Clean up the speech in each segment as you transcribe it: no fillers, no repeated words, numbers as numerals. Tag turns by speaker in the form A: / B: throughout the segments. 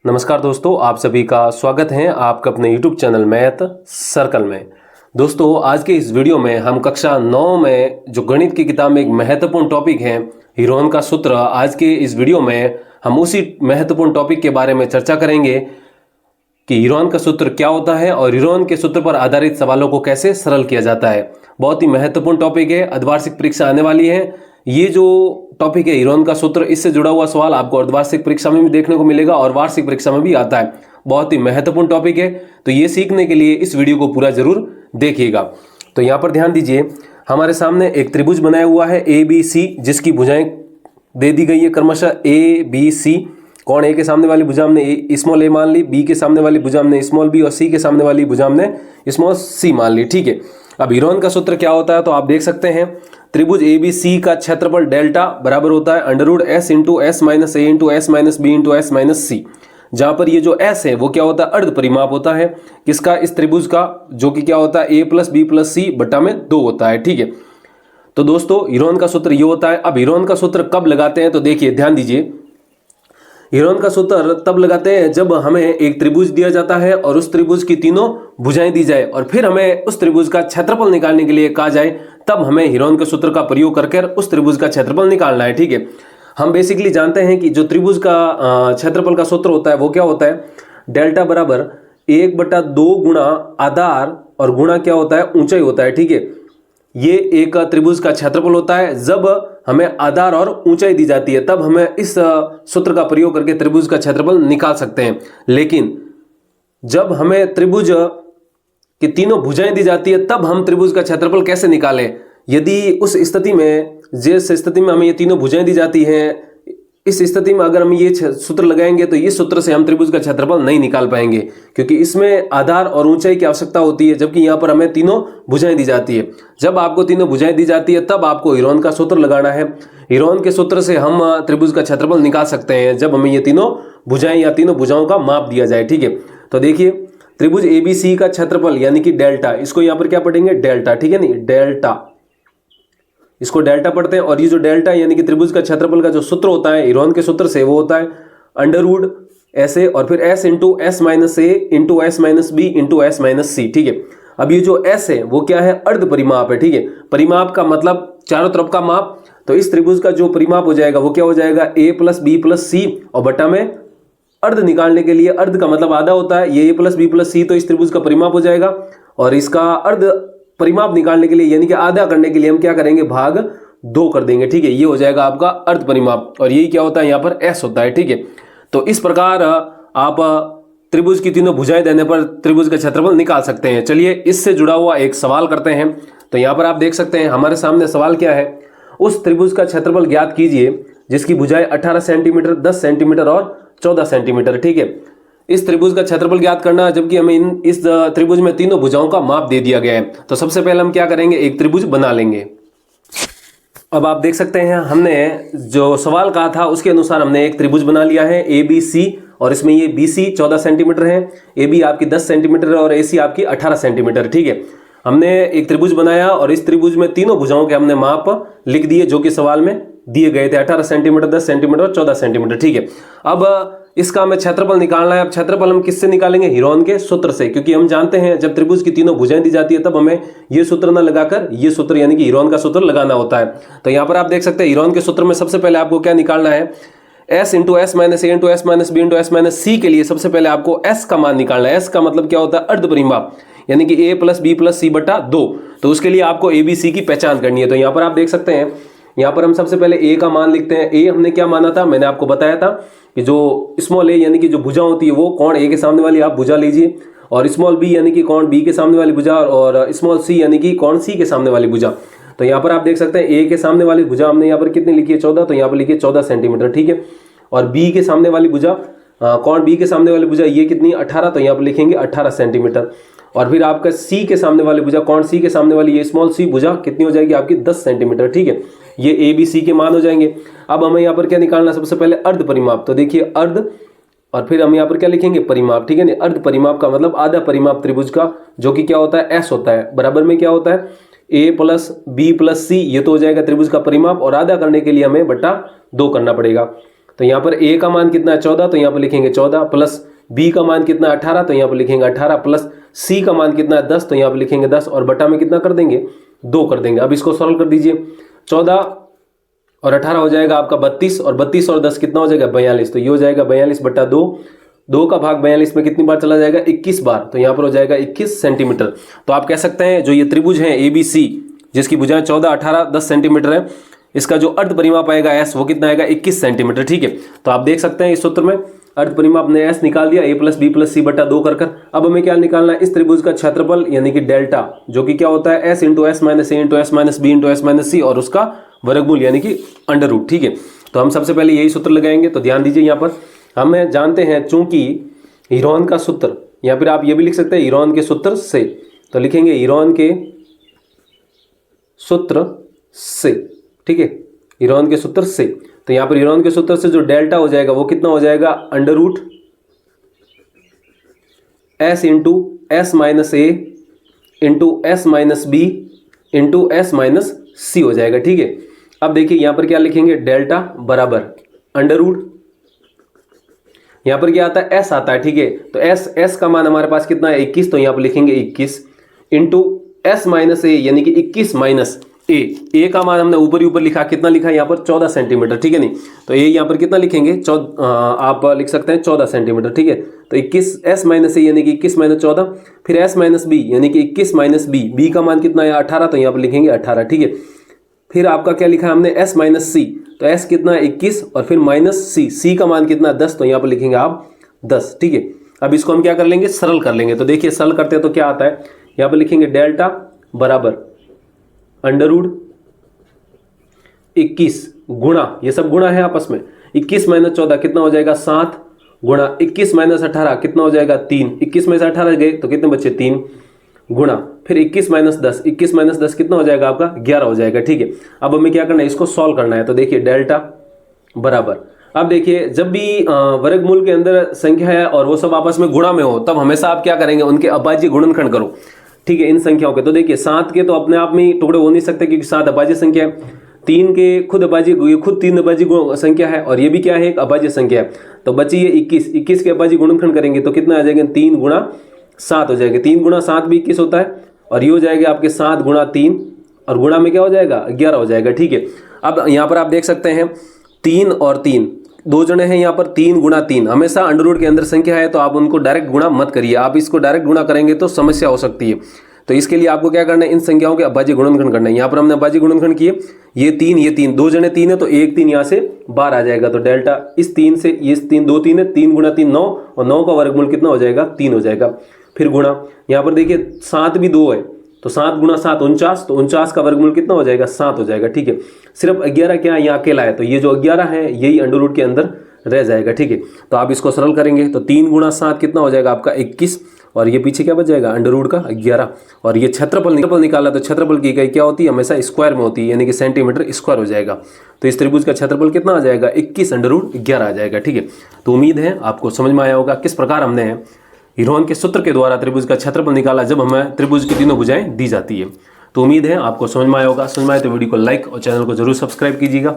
A: नमस्कार दोस्तों, आप सभी का स्वागत है आपका अपने YouTube चैनल मैथ सर्कल में। दोस्तों, आज के इस वीडियो में हम कक्षा 9 में जो गणित की किताब में एक महत्वपूर्ण टॉपिक है हीरोन का सूत्र, आज के इस वीडियो में हम उसी महत्वपूर्ण टॉपिक के बारे में चर्चा करेंगे कि हीरोन का सूत्र क्या होता है और हीरोन के सूत्र पर आधारित सवालों को कैसे सरल किया जाता है। बहुत ही महत्वपूर्ण टॉपिक है, अर्धवार्षिक परीक्षा आने वाली है। ये जो टॉपिक है हीरोन का सूत्र, इससे जुड़ा हुआ सवाल आपको अर्धवार्षिक परीक्षा में भी देखने को मिलेगा और वार्षिक परीक्षा में भी आता है। बहुत ही महत्वपूर्ण टॉपिक है, तो ये सीखने के लिए इस वीडियो को पूरा जरूर देखिएगा। तो यहाँ पर ध्यान दीजिए, हमारे सामने एक त्रिभुज बनाया हुआ है ABC, जिसकी भुजाएं दे दी गई है क्रमशः ABC। कौन ए के सामने वाली भुजा हमने स्मॉल ए मान ली, बी के सामने वाली भुजा हमने स्मॉल बी और सी के सामने वाली भुजा हमने स्मॉल सी मान ली। ठीक है, अब हीरोन का सूत्र क्या होता है तो आप देख सकते हैं, त्रिभुज ABC का क्षेत्रफल डेल्टा बराबर होता है √S into S minus A into S minus B into S minus C. जहां पर ये जो S है वो क्या होता है, अर्ध परिमाप होता है किसका, इस त्रिभुज का, जो कि क्या होता है A प्लस बी प्लस सी बटा में 2 होता है। ठीक है, तो दोस्तों हीरोन का सूत्र ये होता है। अब हीरोन का सूत्र कब लगाते हैं तो देखिए, ध्यान दीजिए, हीरोन का सूत्र तब लगाते हैं जब हमें एक त्रिभुज दिया जाता है और उस त्रिभुज की तीनों भुजाएं दी जाए और फिर हमें उस त्रिभुज का क्षेत्रफल निकालने के लिए कहा जाए, तब हमें हीरोन के सूत्र का प्रयोग करके उस त्रिभुज का क्षेत्रफल निकालना है। ठीक है, हम बेसिकली जानते हैं कि जो त्रिभुज का क्षेत्रफल का सूत्र होता है वो क्या होता है, डेल्टा बराबर 1/2 गुणा आधार और गुणा क्या होता है, ऊंचाई होता है। ठीक है, ये एक त्रिभुज का क्षेत्रफल होता है। जब हमें आधार और ऊंचाई दी जाती है तब हमें इस सूत्र का प्रयोग करके त्रिभुज का क्षेत्रफल निकाल सकते हैं। लेकिन जब हमें त्रिभुज की तीनों भुजाएं दी जाती है तब हम त्रिभुज का क्षेत्रफल कैसे निकालें, यदि उस स्थिति में, जिस स्थिति में हमें ये तीनों भुजाएं दी जाती हैं, इस स्थिति में अगर हम ये सूत्र लगाएंगे तो इस सूत्र से हम त्रिभुज का क्षेत्रफल नहीं निकाल पाएंगे, क्योंकि इसमें आधार और ऊंचाई की आवश्यकता होती है, जबकि यहाँ पर हमें तीनों भुजाएं दी जाती है। जब आपको तीनों भुजाएं दी जाती है तब आपको हीरोन का सूत्र लगाना है। हीरोन के सूत्र से हम त्रिभुज का क्षेत्रफल निकाल सकते हैं जब हमें ये तीनों भुजाएं या तीनों भुजाओं का माप दिया जाए। ठीक है, तो देखिए, त्रिभुज ABC का क्षेत्रफल यानी कि डेल्टा, इसको यहाँ पर क्या पढ़ेंगे, डेल्टा। ठीक है, नहीं डेल्टा, इसको डेल्टा पढ़ते हैं। और ये जो डेल्टा यानी कि त्रिभुज का क्षेत्रफल का जो सूत्र होता है हीरोन के सूत्र से, वो होता है √SA और फिर S into S minus A into S minus B into S minus C. ठीक है, अब ये जो S है वो क्या है, अर्ध परिमाप है। ठीक है, परिमाप का मतलब चारों तरफ का माप, तो इस त्रिभुज का जो परिमाप हो जाएगा वो क्या हो जाएगा, A प्लस बी प्लस सी और बटा में अर्ध निकालने के लिए, अर्ध का मतलब आधा होता है, ये A प्लस बी प्लस सी, तो इस त्रिभुज का परिमाप हो जाएगा। और इसका अर्ध परिमाप निकालने के लिए यानी कि आधा करने के लिए हम क्या करेंगे, भाग 2 कर देंगे। ठीक है, ये हो जाएगा आपका अर्ध परिमाप और यही क्या होता है, यहाँ पर S होता है। ठीक है, तो इस प्रकार आप त्रिभुज की तीनों भुजाएं देने पर त्रिभुज का क्षेत्रफल निकाल सकते हैं। चलिए इससे जुड़ा हुआ एक सवाल करते हैं। तो यहाँ पर आप देख सकते हैं हमारे सामने सवाल क्या है, उस त्रिभुज का क्षेत्रफल ज्ञात कीजिए जिसकी भुजाएं 18 सेंटीमीटर, 10 सेंटीमीटर और 14 सेंटीमीटर। ठीक है, इस त्रिभुज का क्षेत्रफल ज्ञात करना है, जबकि हमें इस त्रिभुज में तीनों भुजाओं का माप दे दिया गया है। तो सबसे पहले हम क्या करेंगे, एक त्रिभुज बना लेंगे। अब आप देख सकते हैं हमने जो सवाल कहा था उसके अनुसार हमने एक त्रिभुज बना लिया है ABC, और इसमें ये BC 14 सेंटीमीटर है, AB आपकी 10 सेंटीमीटर और AC आपकी 18 सेंटीमीटर। ठीक है, हमने एक त्रिभुज बनाया और इस त्रिभुज में तीनों भुजाओं के हमने माप लिख दिए जो कि सवाल में दिए गए थे, 18 सेंटीमीटर, 10 सेंटीमीटर और 14 सेंटीमीटर। ठीक है, अब इसका हमें क्षेत्रफल निकालना है। अब क्षेत्रफल हम किससे निकालेंगे, हीरोन के सूत्र से, क्योंकि हम जानते हैं जब त्रिभुज की तीनों भुजाएं दी जाती है तब हमें ये सूत्र ना लगाकर ये सूत्र यानी कि हीरोन का सूत्र लगाना होता है। तो यहाँ पर आप देख सकते हैं हीरोन के सूत्र में सबसे पहले आपको क्या निकालना है, S into S minus A into S minus B into S minus C के लिए सबसे पहले आपको S का मान निकालना है। S का मतलब क्या होता है, अर्ध परिमाप, यानी कि A प्लस बी प्लस सी बटा 2। तो उसके लिए आपको ABC की पहचान करनी है। तो यहाँ पर आप देख सकते हैं, यहाँ पर हम सबसे पहले A का मान लिखते हैं। A हमने क्या माना था, मैंने आपको बताया था कि जो स्मॉल a यानी कि जो भुजा होती है वो कौन A के सामने वाली आप भुजा लीजिए, और स्मॉल b यानी कि कौन B के सामने वाली भुजा, और स्मॉल c यानी कि कौन C के सामने वाली भुजा। तो यहाँ पर आप देख सकते हैं A के सामने वाली भुजा हमने यहाँ पर कितनी लिखी है, 14, तो यहाँ पर लिखी है 14 सेंटीमीटर। ठीक है, और B के सामने वाली भुजा, कौन B के सामने वाली भुजा, ये कितनी 18, तो यहाँ पर लिखेंगे 18 सेंटीमीटर। और फिर आपका C के सामने वाली भुजा, कौन C के सामने वाली, ये स्मॉल c भुजा कितनी हो जाएगी आपकी 10 सेंटीमीटर। ठीक है, ये ABC के मान हो जाएंगे। अब हमें यहाँ पर क्या निकालना, सबसे पहले अर्ध परिमाप। तो देखिए अर्ध, और फिर हम यहाँ पर क्या लिखेंगे, परिमाप। ठीक है, नहीं अर्ध परिमाप का मतलब आधा परिमाप त्रिभुज का, जो कि क्या होता है, S होता है। बराबर में क्या होता है, A प्लस बी प्लस सी, ये तो हो जाएगा त्रिभुज का परिमाप, और आधा करने के लिए हमें बटा 2 करना पड़ेगा। तो यहाँ पर a का मान कितना है 14, तो यहाँ पर लिखेंगे 14 प्लस b का मान कितना है 18, तो यहाँ पर लिखेंगे 18 प्लस c का मान कितना है 10, तो यहाँ पर लिखेंगे 10 और बटा में कितना कर देंगे 2 कर देंगे। अब इसको सॉल्व कर दीजिए। 14 और 18 हो जाएगा आपका 32 और 32 और 10 कितना हो जाएगा 42, तो ये हो जाएगा 42 बटा 2। 2 का भाग 42 में कितनी बार चला जाएगा 21 बार, तो यहाँ पर हो जाएगा 21 सेंटीमीटर। तो आप कह सकते हैं जो ये त्रिभुज है ABC जिसकी भुजाएं 14, 18, 10 सेंटीमीटर है, इसका जो अर्ध परिमाप आएगा S वो कितना आएगा 21 सेंटीमीटर। ठीक है, तो आप देख सकते हैं इस सूत्र में अर्ध परिमाप ने S निकाल दिया a प्लस बी प्लस सी बटा 2 कर। अब हमें क्या निकालना है, इस त्रिभुज का क्षेत्रफल यानी कि डेल्टा, जो कि क्या होता है S into S minus A into S minus B into S minus C और उसका वर्गमूल यानी कि अंडर रूट। ठीक है, तो हम सबसे पहले यही सूत्र लगाएंगे। तो ध्यान दीजिए यहाँ पर हमें जानते हैं चूंकि हीरोन का सूत्र, या फिर आप ये भी लिख सकते हैं हीरोन के सूत्र से, तो लिखेंगे हीरोन के सूत्र से। ठीक है, हीरोन के सूत्र से, तो यहाँ पर हीरोन के सूत्र से जो डेल्टा हो जाएगा वो कितना हो जाएगा under root S into S minus A into S minus B into S minus C हो जाएगा। ठीक है, अब देखिए यहाँ पर क्या लिखेंगे डेल्टा बराबर अंडर रूट, यहाँ पर क्या आता है एस आता है। ठीक है, तो एस का मान हमारे पास कितना है 21, तो यहाँ पर लिखेंगे 21 इंटू एस माइनस ए यानी कि 21 माइनस ए का मान हमने ऊपर ही ऊपर लिखा, कितना लिखा यहाँ पर 14 सेंटीमीटर। ठीक है, नहीं तो ये यहाँ पर कितना लिखेंगे आप लिख सकते हैं 14 सेंटीमीटर। ठीक है, तो 21 एस माइनस ए यानी कि 21 माइनस 14, फिर एस माइनस बी यानी कि 21 माइनस बी का मान कितना है 18, तो यहाँ पर लिखेंगे 18। ठीक है, फिर आपका क्या लिखा है हमने एस माइनस सी, तो एस कितना है 21 और फिर माइनस सी का मान कितना 10, तो यहाँ पर लिखेंगे आप 10। ठीक है, अब इसको हम क्या कर लेंगे सरल कर लेंगे। तो देखिए सरल करते हैं तो क्या आता है, यहाँ पर लिखेंगे डेल्टा बराबर अंडर रूट 21 गुणा, ये सब गुणा है आपस में, 21 माइनस 14 कितना हो जाएगा 7 गुणा 21 माइनस 18 कितना हो जाएगा 3, 21 में से 18 गए तो कितने बचे 3 गुणा फिर 21 माइनस 10, 21 माइनस 10 कितना हो जाएगा आपका 11 हो जाएगा। ठीक है, अब हमें क्या करना है इसको सॉल्व करना है। तो देखिए डेल्टा बराबर, अब देखिए जब भी वर्गमूल के अंदर संख्या है और वो सब आपस में गुणा में हो तब हमेशा आप क्या करेंगे उनके अभाज्य गुणनखंड करो। ठीक है, इन संख्याओं के, तो देखिए 7 के तो अपने आप में टुकड़े हो नहीं सकते क्योंकि 7 अभाज्य संख्या है, 3 के खुद अभाज्य, ये खुद 3 अभाज्य संख्या है और ये भी क्या है एक अभाज्य संख्या है। तो बची ये 21 के अभाज्य गुणनखंड करेंगे तो कितना आ जाएगा 3 गुणा 7 हो जाएगा, 3 गुणा 7 भी 21 होता है और ये हो जाएगा आपके 7 गुणा 3 और गुणा में क्या हो जाएगा 11 हो जाएगा। ठीक है, अब यहाँ पर आप देख सकते हैं 3 और 3 दो जने हैं, यहाँ पर 3 गुणा 3, हमेशा अंडर रूट के अंदर संख्या है तो आप उनको डायरेक्ट गुणा मत करिए, आप इसको डायरेक्ट गुणा करेंगे तो समस्या हो सकती है। तो इसके लिए आपको क्या करना है इन संख्याओं के अभाज्य गुणनखंड करना है। यहाँ पर हमने अभाज्य गुणनखंड किए, ये 3 दो जने 3 है तो एक 3 यहाँ से बाहर आ जाएगा, तो डेल्टा इस 3 से ये 3 2 3 है, 3 गुणा 3 9 और 9 का वर्गमूल कितना हो जाएगा 3 हो जाएगा। फिर गुणा यहाँ पर देखिए 7 भी 2 है तो 7 गुणा 7 49, तो 49 का वर्गमूल कितना हो जाएगा 7 हो जाएगा। ठीक है, सिर्फ 11 क्या है यहाँ अकेला है तो ये जो 11 है यही अंडर रूट के अंदर रह जाएगा। ठीक है, तो आप इसको सरल करेंगे तो 3 गुणा 7 कितना हो जाएगा आपका 21 और ये पीछे क्या बच जाएगा अंडर रूट का 11 और ये क्षेत्रफल निकाला तो क्षेत्रफल की इकाई क्या होती है हमेशा स्क्वायर में होती है यानी कि सेंटीमीटर स्क्वायर हो जाएगा। तो इस त्रिभुज का क्षेत्रफल कितना आ जाएगा 21 अंडर रूट 11 आ जाएगा। ठीक है, तो उम्मीद है आपको समझ में आया होगा किस प्रकार हमने हीरोन के सूत्र के द्वारा त्रिभुज का क्षेत्रफल निकाला जब हमें त्रिभुज की तीनों भुजाएं दी जाती है। तो उम्मीद है आपको समझ में आया होगा, समझ में आए तो वीडियो को लाइक और चैनल को जरूर सब्सक्राइब कीजिएगा।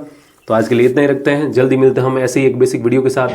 A: तो आज के लिए इतना ही रखते हैं, जल्दी मिलते हैं हम ऐसे ही एक बेसिक वीडियो के साथ।